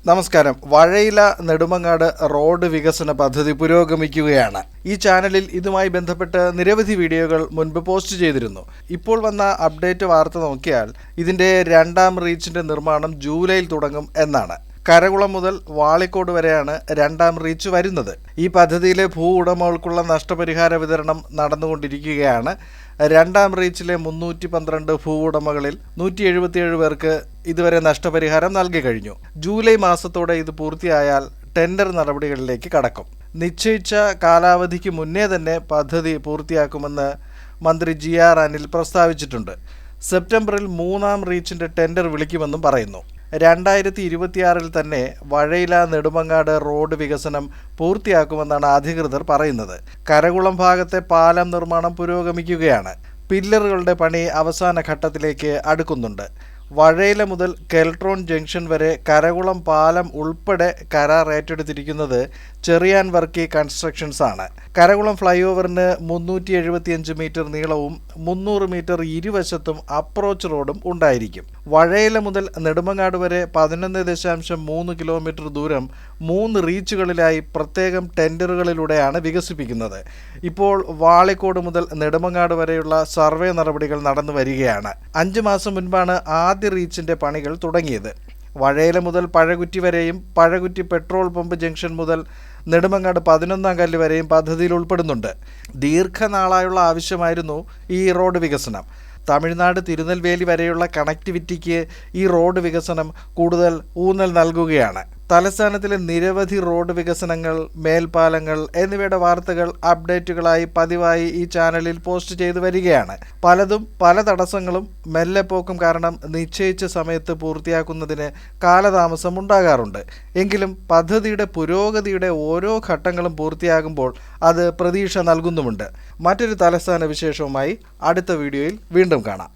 നമസ്കാരം. വഴയില നെടുമങ്ങാട് റോഡ് വികസന പദ്ധതി പുരോഗമിക്കുകയാണ്. ഈ ചാനലിൽ ഇതുമായി ബന്ധപ്പെട്ട് നിരവധി വീഡിയോകൾ മുൻപ് പോസ്റ്റ് ചെയ്തിരുന്നു. ഇപ്പോൾ വന്ന അപ്ഡേറ്റ് വാർത്ത നോക്കിയാൽ ഇതിൻ്റെ രണ്ടാം റീച്ചിൻ്റെ നിർമ്മാണം ജൂലൈയിൽ തുടങ്ങും എന്നാണ്. കരകുളം മുതൽ വാളിക്കോട് വരെയാണ് രണ്ടാം റീച്ച് വരുന്നത്. ഈ പദ്ധതിയിലെ ഭൂ ഉടമകൾക്കുള്ള നഷ്ടപരിഹാര വിതരണം നടന്നുകൊണ്ടിരിക്കുകയാണ്. രണ്ടാം റീച്ചിലെ 312 ഭൂ ഉടമകളിൽ 177 പേർക്ക് ഇതുവരെ നഷ്ടപരിഹാരം നൽകി കഴിഞ്ഞു. ജൂലൈ മാസത്തോടെ ഇത് പൂർത്തിയായാൽ ടെൻഡർ നടപടികളിലേക്ക് കടക്കും. നിശ്ചയിച്ച കാലാവധിക്ക് മുന്നേ തന്നെ പദ്ധതി പൂർത്തിയാക്കുമെന്ന് മന്ത്രി GR അനിൽ പ്രസ്താവിച്ചിട്ടുണ്ട്. സെപ്റ്റംബറിൽ മൂന്നാം റീച്ചിൻ്റെ ടെൻഡർ വിളിക്കുമെന്നും പറയുന്നു. 2026 തന്നെ വഴയില നെടുമങ്ങാട് റോഡ് വികസനം പൂർത്തിയാക്കുമെന്നാണ് അധികൃതർ പറയുന്നത്. കരകുളം ഭാഗത്തെ പാലം നിർമ്മാണം പുരോഗമിക്കുകയാണ്. പില്ലറുകളുടെ പണി അവസാന ഘട്ടത്തിലേക്ക് അടുക്കുന്നുണ്ട്. വഴയില മുതൽ കെൽട്രോൺ ജംഗ്ഷൻ വരെ കരകുളം പാലം ഉൾപ്പെടെ കരാർ ഏറ്റെടുത്തിരിക്കുന്നത് ചെറിയാൻ വർക്കി കൺസ്ട്രക്ഷൻസ് ആണ്. കരകുളം ഫ്ലൈ ഓവറിന് 375 മീറ്റർ നീളവും 300 മീറ്റർ ഇരുവശത്തും അപ്രോച്ച് റോഡും ഉണ്ടായിരിക്കും. വഴയില മുതൽ നെടുമങ്ങാട് വരെ 11.3 കിലോമീറ്റർ ദൂരം 3 റീച്ചുകളിലായി പ്രത്യേകം ടെൻഡറുകളിലൂടെയാണ് വികസിപ്പിക്കുന്നത്. ഇപ്പോൾ വാളിക്കോട് മുതൽ നെടുമങ്ങാട് വരെയുള്ള സർവേ നടപടികൾ നടന്നു വരികയാണ്. 5 മാസം മുൻപാണ് ആദ്യ റീച്ചിൻ്റെ പണികൾ തുടങ്ങിയത്. വഴയില മുതൽ പഴകുറ്റി വരെയും പഴകുറ്റി പെട്രോൾ പമ്പ് ജംഗ്ഷൻ മുതൽ നെടുമങ്ങാട് 11-ാം കല്ല് വരെയും പദ്ധതിയിൽ ഉൾപ്പെടുന്നുണ്ട്. ദീർഘനാളായുള്ള ആവശ്യമായിരുന്നു ഈ റോഡ് വികസനം. തമിഴ്നാട് തിരുനെൽവേലി വരെയുള്ള കണക്ടിവിറ്റിക്ക് ഈ റോഡ് വികസനം കൂടുതൽ ഊന്നൽ നൽകുകയാണ്. തലസ്ഥാനത്തിലെ നിരവധി റോഡ് വികസനങ്ങൾ, മേൽപ്പാലങ്ങൾ എന്നിവയുടെ വാർത്തകൾ അപ്ഡേറ്റുകളായി പതിവായി ഈ ചാനലിൽ പോസ്റ്റ് ചെയ്തു വരികയാണ്. പലതും പല തടസ്സങ്ങളും മെല്ലെപ്പോക്കും കാരണം നിശ്ചയിച്ച സമയത്ത് പൂർത്തിയാക്കുന്നതിന് കാലതാമസം ഉണ്ടാകാറുണ്ട്. എങ്കിലും പദ്ധതിയുടെ പുരോഗതിയുടെ ഓരോ ഘട്ടങ്ങളും പൂർത്തിയാകുമ്പോൾ അത് പ്രതീക്ഷ നൽകുന്നുമുണ്ട്. മറ്റൊരു തലസ്ഥാന വിശേഷവുമായി അടുത്ത വീഡിയോയിൽ വീണ്ടും കാണാം.